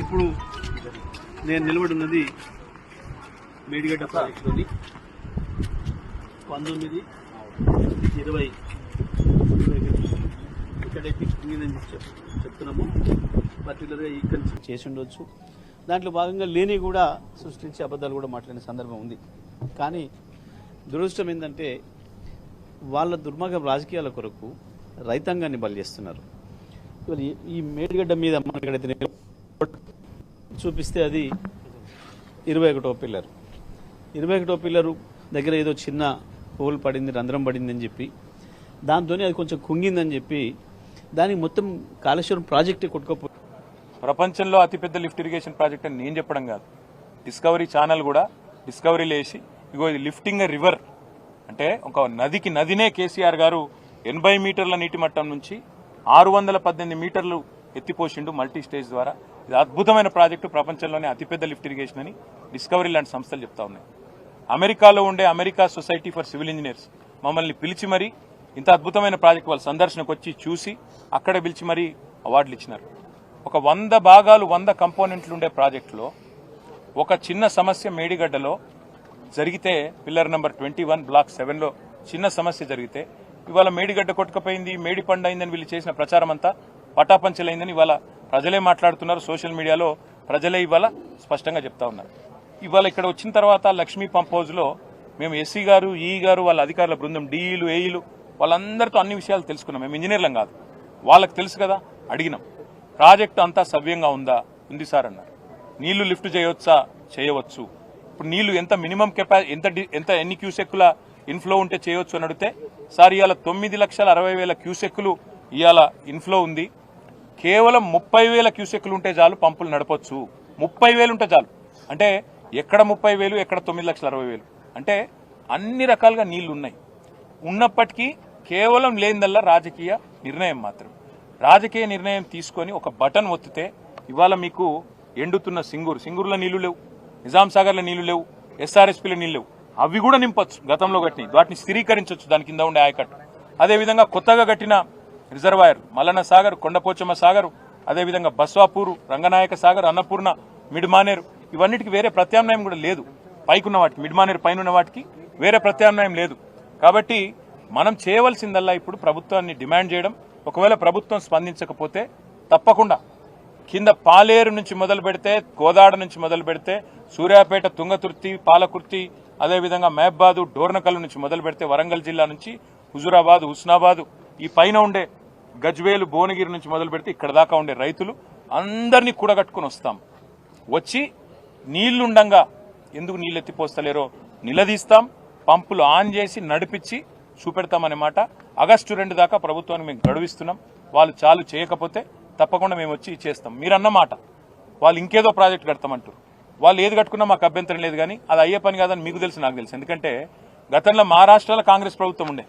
ఇప్పుడు నేను నిలబడి ఉన్నది మేడిగడ్డ ప్రాజెక్టులోని 19, 20 ఇక్కడైతే కుంగిందని చెప్తున్నాము. పర్టికులర్గా ఇక్కడ చేసి ఉండవచ్చు. దాంట్లో భాగంగా లేని కూడా సృష్టించి అబద్ధాలు కూడా మాట్లాడిన సందర్భం ఉంది. కానీ దురదృష్టం ఏంటంటే వాళ్ళ దుర్మార్గ రాజకీయాల కొరకు రైతాంగాన్ని బలి చేస్తున్నారు. ఈ మేడిగడ్డ మీద మనం ఎక్కడైతే చూపిస్తే అది 21వ పిల్లర్. 21వ పిల్లరు దగ్గర ఏదో చిన్న హోల్ పడింది, రంధ్రం పడింది అని చెప్పి దాంతోనే అది కొంచెం కుంగిందని చెప్పి దానికి మొత్తం కాళేశ్వరం ప్రాజెక్టే కొట్టుకోపోయి ప్రపంచంలో అతిపెద్ద లిఫ్ట్ ఇరిగేషన్ ప్రాజెక్ట్ అని నేను చెప్పడం కాదు. డిస్కవరీ ఛానల్ కూడా డిస్కవరీలో వేసి ఇగో ఇది లిఫ్టింగ్ ఎ రివర్ అంటే ఒక నదినే కేసీఆర్ గారు 80 మీటర్ల నీటి మట్టం నుంచి 618 మీటర్లు ఎత్తిపోసిండు మల్టీ స్టేజ్ ద్వారా. ఇది అద్భుతమైన ప్రాజెక్టు, ప్రపంచంలోనే అతిపెద్ద లిఫ్ట్ ఇరిగేషన్ అని డిస్కవరీ లాంటి సంస్థలు చెప్తా ఉన్నాయి. అమెరికాలో ఉండే America society for civil engineers మమ్మల్ని పిలిచి మరీ ఇంత అద్భుతమైన ప్రాజెక్టు వాళ్ళ సందర్శనకు వచ్చి చూసి అక్కడే పిలిచి మరీ అవార్డులు ఇచ్చినారు. ఒక 100 భాగాలు 100 కంపోనెంట్లు ఉండే ప్రాజెక్టులో ఒక చిన్న సమస్య మేడిగడ్డలో జరిగితే, పిల్లర్ నెంబర్ 21 బ్లాక్ 7లో చిన్న సమస్య జరిగితే ఇవాళ మేడిగడ్డ కొట్టుకపోయింది, మేడి పండు అయిందని వీళ్ళు చేసిన ప్రచారం అంతా పటాపంచలైందని ఇవాళ ప్రజలే మాట్లాడుతున్నారు. సోషల్ మీడియాలో ప్రజలే ఇవాళ స్పష్టంగా చెప్తా ఉన్నారు. ఇవాళ ఇక్కడ వచ్చిన తర్వాత లక్ష్మీ పంప్ హౌస్లో మేము ఎస్సీ గారు, ఈ గారు, వాళ్ళ అధికారుల బృందం, డిఈలు, ఏఈలు వాళ్ళందరితో అన్ని విషయాలు తెలుసుకున్నాం. మేము ఇంజనీర్లం కాదు, వాళ్ళకి తెలుసు కదా. అడిగినాం ప్రాజెక్టు అంతా సవ్యంగా ఉందా? ఉంది సార్ అన్నారు. నీళ్లు లిఫ్ట్ చేయవచ్చా? చేయవచ్చు. ఇప్పుడు నీళ్లు ఎంత మినిమం ఎంత ఎన్ని క్యూసెక్కుల ఇన్ఫ్లో ఉంటే చేయవచ్చు అని అడిగితే, సార్ ఇవాళ 9,60,000 క్యూసెక్కులు ఇవాళ ఇన్ఫ్లో ఉంది, కేవలం 30,000 క్యూసెక్కులు ఉంటే చాలు పంపులు నడపొచ్చు. 30,000 ఉంటే చాలు అంటే ఎక్కడ 30,000 ఎక్కడ 9,60,000 అంటే అన్ని రకాలుగా నీళ్లు ఉన్నాయి. ఉన్నప్పటికీ కేవలం లేనిదల్లా రాజకీయ నిర్ణయం మాత్రం. రాజకీయ నిర్ణయం తీసుకొని ఒక బటన్ ఒత్తితే ఇవాళ మీకు ఎండుతున్న సింగూరులో నీళ్లు లేవు, నిజాం సాగర్లో నీళ్లు లేవు, ఎస్ఆర్ఎస్పీలో నీళ్లు లేవు. అవి కూడా నింపొచ్చు, గతంలో కట్టిన వాటిని స్థిరీకరించవచ్చు దాని కింద ఉండే ఆయకట్టు. అదేవిధంగా కొత్తగా కట్టిన రిజర్వాయర్ మల్లన్న సాగర్, కొండపోచమ్మ సాగర్, అదేవిధంగా బస్వాపూరు, రంగనాయక సాగర్, అన్నపూర్ణ, మిడ్మానేరు, ఇవన్నిటికి వేరే ప్రత్యామ్నాయం కూడా లేదు. పైకున్న వాటికి, మిడ్మానేరు పైన ఉన్న వాటికి వేరే ప్రత్యామ్నాయం లేదు. కాబట్టి మనం చేయవలసిందల్లా ఇప్పుడు ప్రభుత్వాన్ని డిమాండ్ చేయడం. ఒకవేళ ప్రభుత్వం స్పందించకపోతే తప్పకుండా కింద పాలేరు నుంచి మొదలు పెడితే, గోదాడ నుంచి మొదలు పెడితే, సూర్యాపేట, తుంగతుర్తి, పాలకుర్తి, అదేవిధంగా మహబాదు, డోర్నకల్ నుంచి మొదలు పెడితే, వరంగల్ జిల్లా నుంచి హుజూరాబాద్, హుస్నాబాద్, ఈ పైన ఉండే గజ్వేలు, భువనగిరి నుంచి మొదలు పెడితే ఇక్కడ దాకా ఉండే రైతులు అందరినీ కూడగట్టుకుని వస్తాం. వచ్చి నీళ్లుండంగా ఎందుకు నీళ్ళు ఎత్తిపోస్తలేరో నిలదీస్తాం. పంపులు ఆన్ చేసి నడిపించి చూపెడతామనే మాట. ఆగస్టు 2 దాకా ప్రభుత్వానికి మేము గడువిస్తున్నాం. వాళ్ళు చాలు చేయకపోతే తప్పకుండా మేము వచ్చి చేస్తాం. మీరన్న మాట వాళ్ళు ఇంకేదో ప్రాజెక్టు కడతామంటారు. వాళ్ళు ఏది కట్టుకున్నా మాకు అభ్యంతరం లేదు, కానీ అది అయ్యే పని కాదని మీకు తెలుసు, నాకు తెలుసు. ఎందుకంటే గతంలో మహారాష్ట్రలో కాంగ్రెస్ ప్రభుత్వం ఉండే,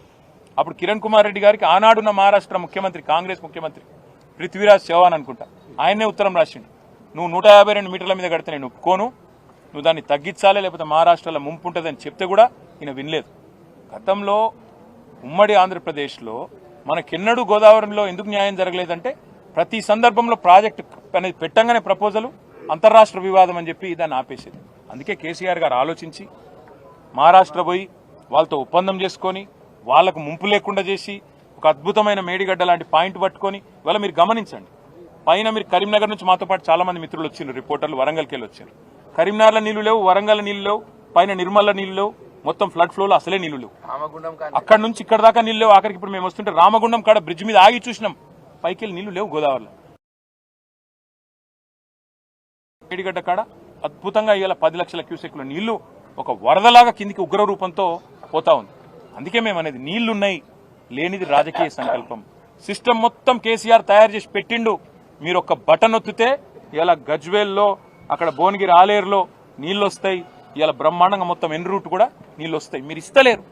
అప్పుడు కిరణ్ కుమార్ రెడ్డి గారికి ఆనాడున్న మహారాష్ట్ర ముఖ్యమంత్రి, కాంగ్రెస్ ముఖ్యమంత్రి పృథ్వీరాజ్ చౌహాన్ అనుకుంటా, ఆయనే ఉత్తరం రాసిండు, నువ్వు 152 మీటర్ల మీద కడితే నేను ఒప్పుకోను, నువ్వు దాన్ని తగ్గించాలి, లేకపోతే మహారాష్ట్రలో ముంపు ఉంటుందని చెప్తే కూడా ఈయన వినలేదు. గతంలో ఉమ్మడి ఆంధ్రప్రదేశ్లో మనకెన్నడూ గోదావరిలో ఎందుకు న్యాయం జరగలేదంటే, ప్రతి సందర్భంలో ప్రాజెక్టు అనేది పెట్టంగానే ప్రపోజలు అంతర్రాష్ట్ర వివాదం అని చెప్పి దాన్ని ఆపేసేది. అందుకే కేసీఆర్ గారు ఆలోచించి మహారాష్ట్ర పోయి వాళ్ళతో ఒప్పందం చేసుకొని వాళ్లకు ముంపు లేకుండా చేసి ఒక అద్భుతమైన మేడిగడ్డ లాంటి పాయింట్ పట్టుకొని, ఇవాళ మీరు గమనించండి, పైన మీరు కరీంనగర్ నుంచి మాతో పాటు చాలా మంది మిత్రులు వచ్చిండ్రు, రిపోర్టర్లు వరంగల్కి వెళ్ళి వచ్చారు. కరీంనగర్లో నీళ్లు లేవు, వరంగల్ నీళ్లు లేవు, పైన నిర్మల్ల నీళ్లు లేవు, మొత్తం ఫ్లడ్ ఫ్లోలో అసలే నీళ్లు లేవు. అక్కడ నుంచి ఇక్కడ దాకా నీళ్లు లేవు. ఆఖరికి ఇప్పుడు మేము వస్తుంటే రామగుండం కాడ బ్రిడ్జ్ మీద ఆగి చూసినాం, పైకి వెళ్ళి నీళ్లు లేవు గోదావరిలో. మేడిగడ్డ కాడ అద్భుతంగా ఇవాళ 10 లక్షల క్యూసెక్ల నీళ్లు ఒక వరదలాగా కిందికి ఉగ్ర రూపంతో పోతా ఉంది. అందుకే మేము అనేది నీళ్లున్నాయి, లేనిది రాజకీయ సంకల్పం. సిస్టమ్ మొత్తం కేసీఆర్ తయారు చేసి పెట్టిండు. మీరు ఒక బటన్ ఒత్తితే ఇలా గజ్వేల్లో, అక్కడ భువనగిరి, ఆలేరులో నీళ్లు వస్తాయి. ఇలా బ్రహ్మాండంగా మొత్తం ఎన్ రూట్ కూడా నీళ్లు వస్తాయి. మీరు ఇస్తలేరు.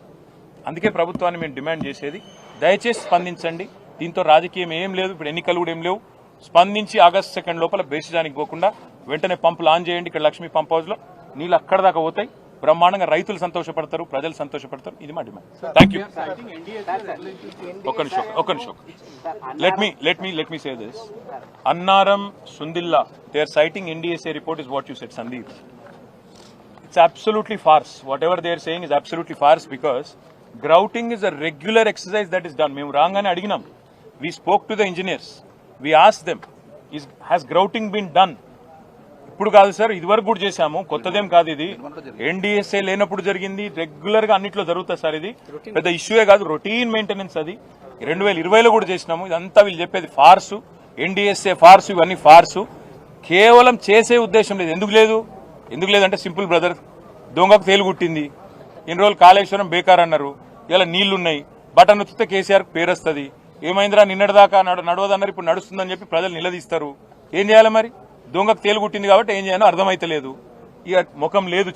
అందుకే ప్రభుత్వాన్ని మేము డిమాండ్ చేసేది, దయచేసి స్పందించండి. దీంతో రాజకీయం ఏం లేదు, ఇప్పుడు ఎన్నికలు కూడా ఏం లేవు. స్పందించి ఆగస్టు 2 లోపల బేసిజానికి పోకుండా వెంటనే పంపులు ఆన్ చేయండి. ఇక్కడ లక్ష్మీ పంప్ హౌస్లో నీళ్ళు అక్కడ దాకా పోతాయి. బ్రహ్మాండంగా రైతులు సంతోషపడతారు, ప్రజలు సంతోషపడతారు. ఇది మా డిమాండ్. Thank you. ఒక్క నిమిషం. Let me say this. Annaram, Sundilla, they are citing NDSA report is what you said, Sandeep. It's absolutely farce. Whatever they are saying is absolutely farce because grouting is a regular exercise that is done. Memu rangane adiginam. We spoke to the engineers. We asked them, has grouting been done? ఇప్పుడు కాదు sir, ఇదివరకు కూడా చేశాము, కొత్తదేం కాదు ఇది. NDSA లేనప్పుడు జరిగింది, regular గా అన్నిట్లో జరుగుతుంది సార్. ఇది పెద్ద ఇష్యూయే కాదు, రొటీన్ మెయింటెనెన్స్. అది 2020లో కూడా చేసినాము. ఇదంతా వీళ్ళు చెప్పేది ఫార్సు, ఎన్డీఎస్ఏ ఫార్సు, ఇవన్నీ ఫార్సు. కేవలం చేసే ఉద్దేశం లేదు. ఎందుకు లేదంటే సింపుల్ బ్రదర్, దొంగకు తేలుగుట్టింది. ఇన్ని రోజులు కాళేశ్వరం బేకార్ అన్నారు, ఇలా నీళ్లున్నాయి, బటన్ నొక్కితే కేసీఆర్ పేరు వస్తుంది. ఏమైందిరా నిన్నటిదాకా నడవదన్నారు, ఇప్పుడు నడుస్తుందని చెప్పి ప్రజలు నిలదీస్తారు. ఏం చేయాలి మరి? దొంగకు తేలుగుట్టింది కాబట్టి ఏం చేయాలో అర్థమైతలేదు. ఇక ముఖం లేదు.